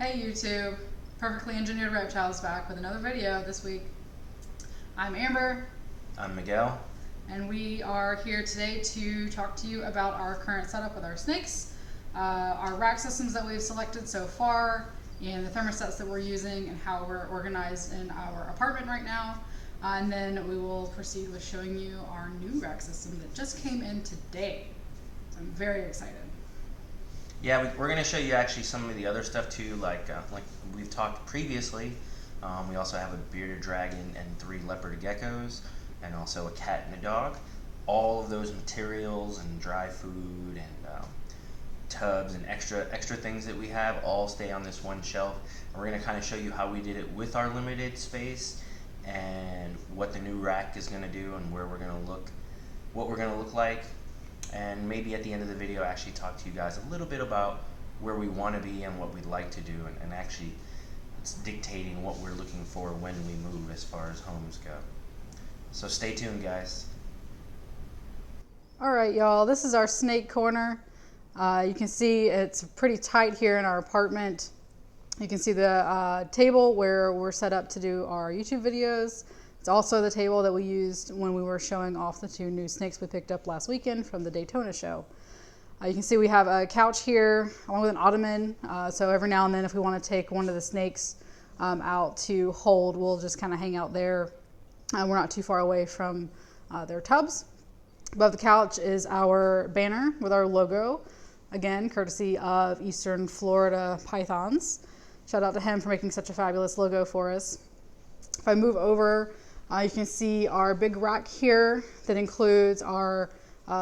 Hey YouTube, Perfectly Engineered Reptiles back with another video this week. I'm Amber. I'm Miguel. And we are here today to talk to you about our current setup with our snakes, our rack systems that we've selected so far, and the thermostats that we're using and how we're organized in our apartment right now. And then we will proceed with showing you our new rack system that just came in today. So I'm very excited. Yeah, we're going to show you actually some of the other stuff too, like we've talked previously. We also have a bearded dragon and 3 leopard geckos, and also a cat and a dog. All of those materials and dry food and tubs and extra things that we have all stay on this one shelf. And we're going to kind of show you how we did it with our limited space and what the new rack is going to do and where we're going to look, what we're going to look like. And maybe at the end of the video actually talk to you guys a little bit about where we want to be and what we'd like to do, and actually it's dictating what we're looking for when we move as far as homes go. So stay tuned, guys. Alright y'all, this is our snake corner. You can see it's pretty tight here in our apartment. You can see the table where we're set up to do our YouTube videos. It's also the table that we used when we were showing off the 2 new snakes we picked up last weekend from the Daytona show. You can see we have a couch here along with an ottoman. So every now and then if we want to take one of the snakes out to hold, we'll just kind of hang out there. We're not too far away from their tubs. Above the couch is our banner with our logo, again courtesy of Eastern Florida Pythons. Shout out to him for making such a fabulous logo for us. If I move over, you can see our big rack here that includes our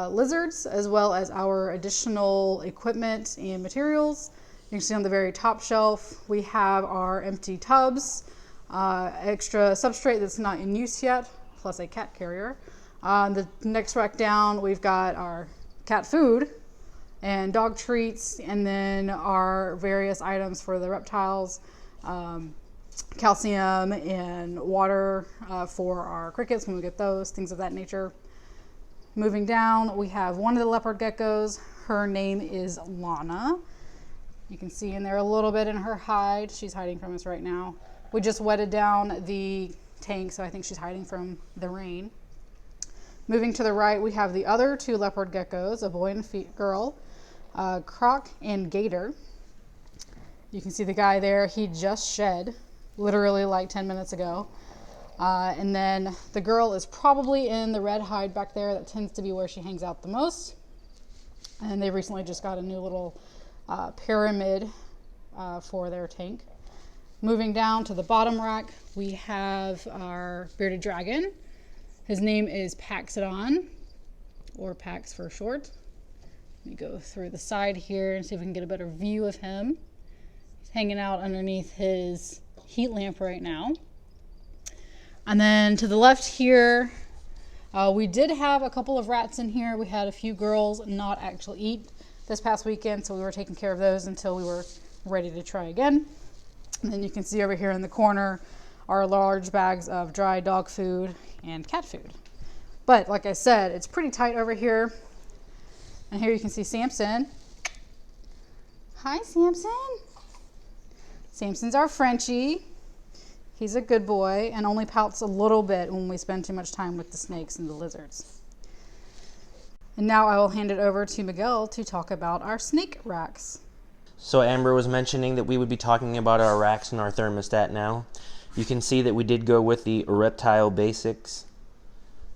lizards as well as our additional equipment and materials. You can see on the very top shelf we have our empty tubs, extra substrate that's not in use yet, plus a cat carrier. The next rack down we've got our cat food and dog treats, and then our various items for the reptiles. Calcium and water for our crickets when we get those, things of that nature. Moving down, we have one of the leopard geckos. Her name is Lana. You can see in there a little bit in her hide. She's hiding from us right now. We just wetted down the tank, so I think she's hiding from the rain. Moving to the right, we have the other 2 leopard geckos, a boy and a girl, Croc and Gator. You can see the guy there, he just shed literally like 10 minutes ago. And then the girl is probably in the red hide back there. That tends to be where she hangs out the most. And they recently just got a new little pyramid for their tank. Moving down to the bottom rack, we have our bearded dragon. His name is Paxodon, or Pax for short. Let me go through the side here and see if we can get a better view of him. He's hanging out underneath his heat lamp right now. And then to the left here, we did have a couple of rats in here. We had a few girls not actually eat this past weekend, so we were taking care of those until we were ready to try again. And then you can see over here in the corner our large bags of dry dog food and cat food. But like I said, it's pretty tight over here. And here you can see Samson. Hi, Samson. Samson's our Frenchie. He's a good boy and only pouts a little bit when we spend too much time with the snakes and the lizards. And now I will hand it over to Miguel to talk about our snake racks. So Amber was mentioning that we would be talking about our racks and our thermostat now. You can see that we did go with the Reptile Basics,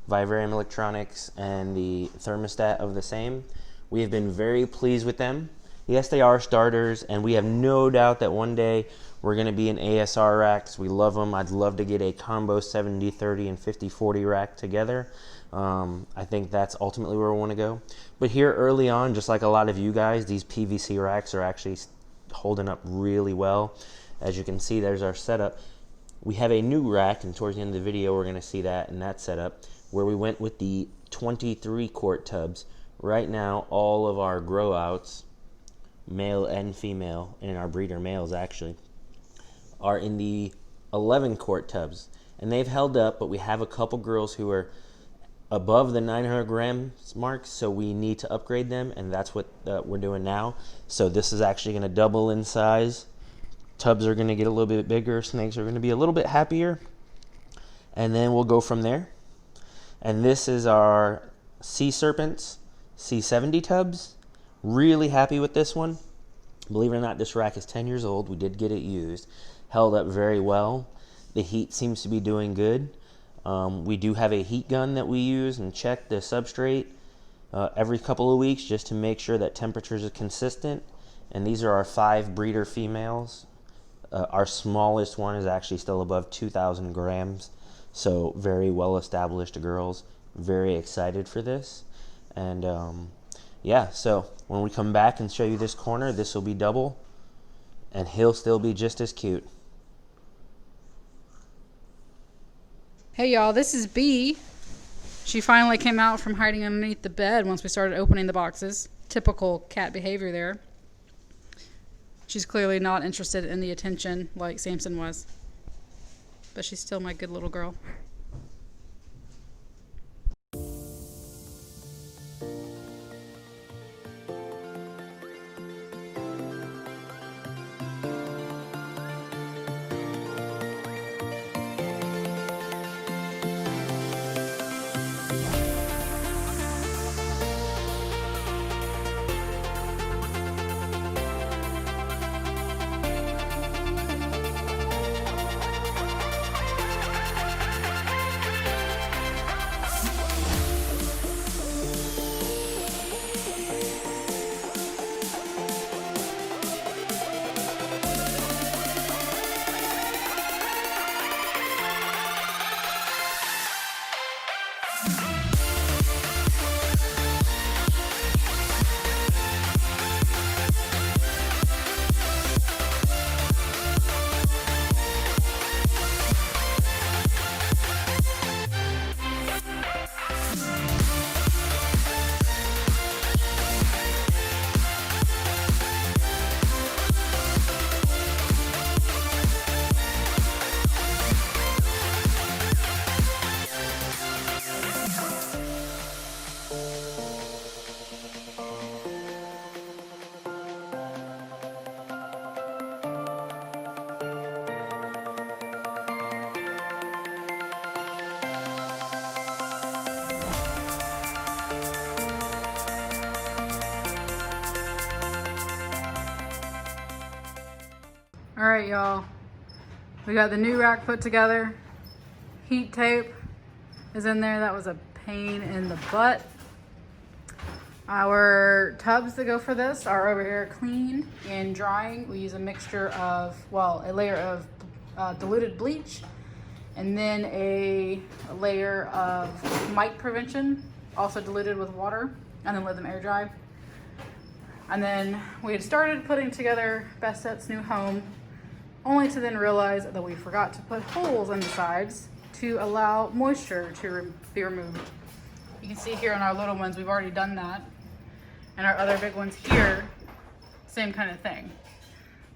Vivarium Electronics, and the thermostat of the same. We have been very pleased with them. Yes, they are starters, and we have no doubt that one day we're going to be in ASR racks. We love them. I'd love to get a combo 70-30 and 50-40 rack together. I think that's ultimately where we want to go. But here early on, just like a lot of you guys, these PVC racks are actually holding up really well. As you can see, there's our setup. We have a new rack, and towards the end of the video, we're going to see that and that setup, where we went with the 23-quart tubs. Right now, all of our grow outs, male and female, and our breeder males actually, are in the 11-quart tubs, and they've held up, but we have a couple girls who are above the 900 grams mark, so we need to upgrade them, and that's what we're doing now. So this is actually going to double in size Tubs are going to get a little bit bigger. Snakes are going to be a little bit happier. And then we'll go from there. And this is our Sea Serpents C70 tubs. Really happy with this one. Believe it or not, this rack is 10 years old. We did get it used. Held up very well. The heat seems to be doing good. We do have a heat gun that we use and check the substrate every couple of weeks just to make sure that temperatures are consistent. And these are our 5 breeder females. Our smallest one is actually still above 2,000 grams. So very well established girls. Very excited for this. And yeah, so when we come back and show you this corner, this will be double. And he'll still be just as cute. Hey y'all, this is Bee. She finally came out from hiding underneath the bed once we started opening the boxes. Typical cat behavior there. She's clearly not interested in the attention like Samson was. But she's still my good little girl. All right, y'all. We got the new rack put together. Heat tape is in there. That was a pain in the butt. Our tubs that go for this are over here cleaned and drying. We use a mixture of, well, a layer of diluted bleach and then a layer of mite prevention, also diluted with water, and then let them air dry. And then we had started putting together Bestet's new home, only to then realize that we forgot to put holes in the sides to allow moisture to be removed. You can see here on our little ones, we've already done that. And our other big ones here, same kind of thing.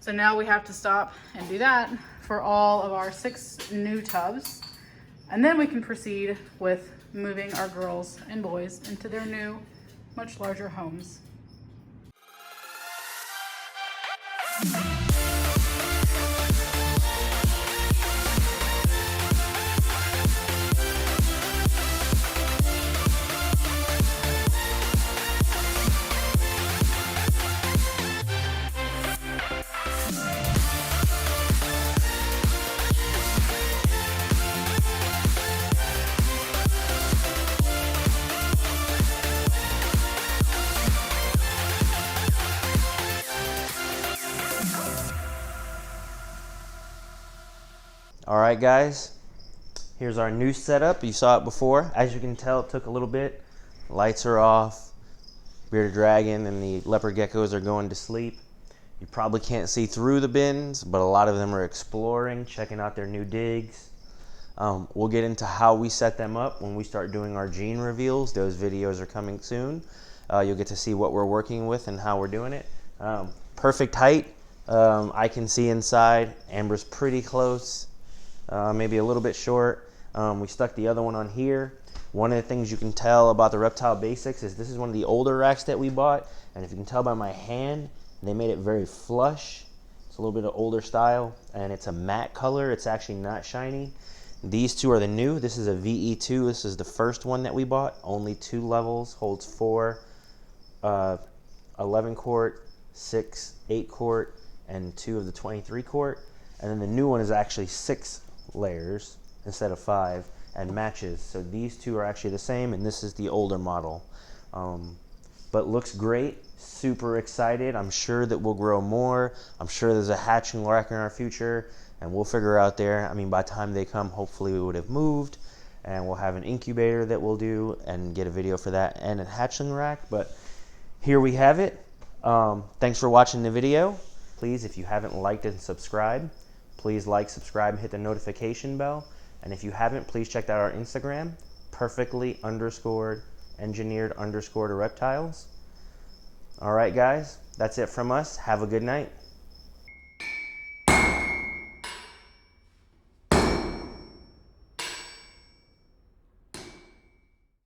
So now we have to stop and do that for all of our 6 new tubs. And then we can proceed with moving our girls and boys into their new, much larger homes. All right, guys, here's our new setup. You saw it before. As you can tell, it took a little bit. Lights are off. Bearded dragon and the leopard geckos are going to sleep. You probably can't see through the bins, but a lot of them are exploring, checking out their new digs. We'll get into how we set them up when we start doing our gene reveals. Those videos are coming soon. You'll get to see what we're working with and how we're doing it. Perfect height. I can see inside. Amber's pretty close. Maybe a little bit short. We stuck the other one on here. One of the things you can tell about the Reptile Basics is this is one of the older racks that we bought, and if you can tell by my hand, they made it very flush. It's a little bit of older style, and it's a matte color. It's actually not shiny. These two are the new. This is a VE2. This is the first one that we bought. Only 2 levels, holds 4 11 quart, 6 8 quart, and 2 of the 23 quart. And then the new one is actually 6 layers instead of 5 and matches. So these two are actually the same, and this is the older model. But looks great. Super excited. I'm sure that we'll grow more. I'm sure there's a hatchling rack in our future, and we'll figure out there. I mean, by the time they come, hopefully we would have moved, and we'll have an incubator that we'll do and get a video for that and a hatchling rack. But here we have it. Thanks for watching the video. Please, if you haven't liked and subscribed, please like, subscribe, and hit the notification bell. And if you haven't, please check out our Instagram, perfectly_engineered_reptiles. All right, guys, that's it from us. Have a good night.